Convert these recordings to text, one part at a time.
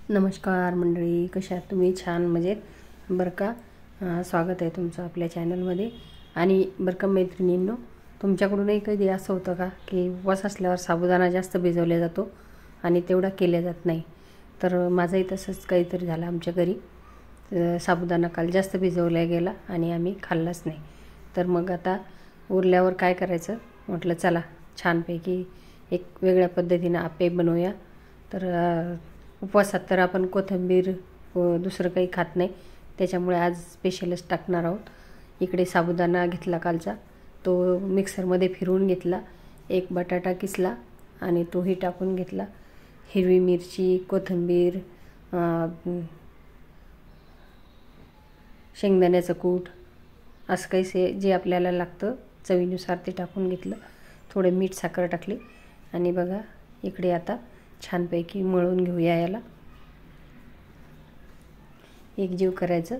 नमस्कार मंडळी, कशा आहात तुम्ही? छान मजेत बरं का. स्वागत आहे तुमचं आपल्या चॅनलमध्ये. आणि बरं का मैत्रिणींनो, तुमच्याकडूनही कधी असं होतं का की उपवास असल्यावर साबुदाणा जास्त भिजवला जातो आणि तेवढा केल्या जात नाही? तर माझंही तसंच काहीतरी झालं आमच्या घरी. साबुदाणा काल जास्त भिजवला गेला आणि आम्ही खाल्लाच नाही. तर मग आता उरल्यावर काय करायचं म्हटलं, चला छानपैकी एक वेगळ्या पद्धतीनं आप्पे बनवूया. तर उपवासात तर आपण कोथिंबीर दुसरं काही खात नाही, त्याच्यामुळे आज स्पेशलच टाकणार आहोत. इकडे साबुदाणा घेतला कालचा, तो मिक्सरमध्ये फिरवून घेतला. एक बटाटा किसला आणि तोही टाकून घेतला. हिरवी मिरची, कोथिंबीर, शेंगदाण्याचं कूट, असं काही जे आपल्याला लागतं चवीनुसार ते टाकून घेतलं. थोडे मीठ साखर टाकली आणि बघा इकडे आता छानपैकी मळून घेऊया. याला एकजीव करायचं.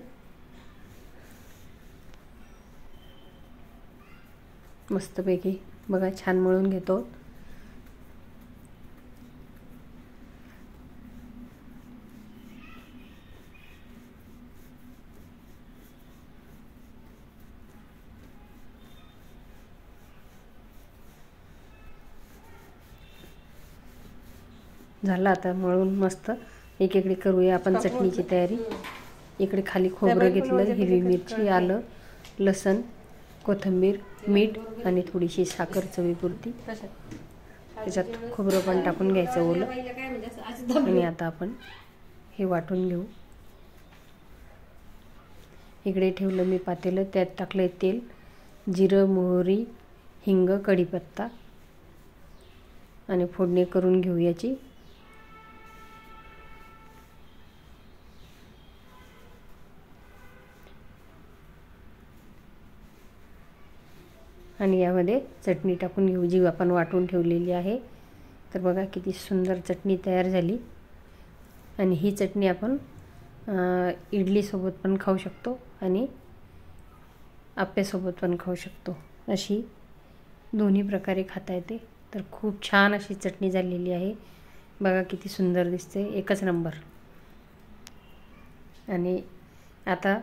मस्तपैकी बघा छान मळून घेतो. झालं आता मळून मस्त. एकीकडे करूया आपण चटणीची तयारी. इकडे खाली खोबरं घेतलं, हिरवी मिरची, आलं, लसण, कोथिंबीर, मीठ आणि थोडीशी साखर चवीपुरती. त्याच्यात खोबरं पण टाकून घ्यायचं ओलं. आणि आता आपण हे वाटून घेऊ. इकडे ठेवलं मी पातेलं, त्यात टाकलं तेल, जिरं, मोहरी, हिंग, कढीपत्ता आणि फोडणी करून घेऊ याची. आणि यामध्ये चटणी टाकून घेऊ जी आपण वाटून ठेवलेली आहे. तर बघा किती सुंदर चटणी तयार झाली. आणि ही चटणी आपण इडलीसोबत पण खाऊ शकतो आणि आप्प्यासोबत पण खाऊ शकतो. अशी दोन्ही प्रकारे खाता येते. तर खूप छान अशी चटणी झालेली आहे. बघा किती सुंदर दिसते, एकच नंबर. आणि आता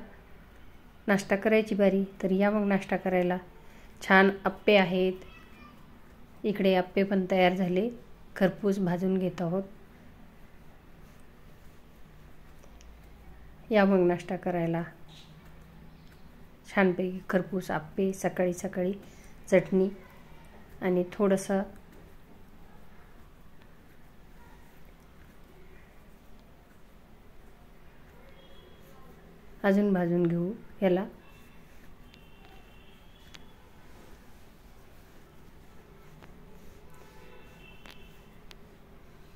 नाश्ता करायची बारी. तर या मग नाश्ता करायला. छान आप्पे आहेत. इकडे आप्पे पण तयार झाले. खरपूस भाजून घेत आहोत. या मग नाश्ता करायला. छानपैकी खरपूस आप्पे, सकाळी सकाळी चटणी आणि थोडंसं अजून भाजून घेऊ याला.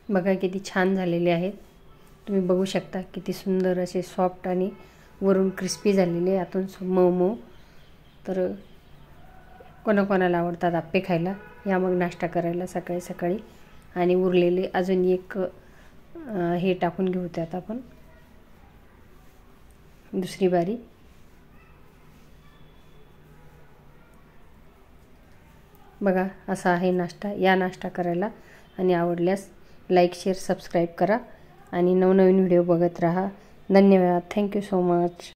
बघा किती छान झालेले आहेत. तुम्ही बघू शकता किती सुंदर असे सॉफ्ट आणि वरून क्रिस्पी झालेले, आतून मऊ मऊ. तर कोणाकोणाला आवडतात आप्पे खायला. या मग नाश्ता करायला सकाळी सकाळी. आणि उरलेले अजून एक हे टाकून घेऊ त्यात आपण दुसरी बारी. बघा असा आहे नाश्ता. या नाश्ता करायला. आणि आवडल्यास लाईक, शेअर, सबस्क्राईब करा आणि नवनवीन व्हिडिओ बघत राहा. धन्यवाद. Thank you so much.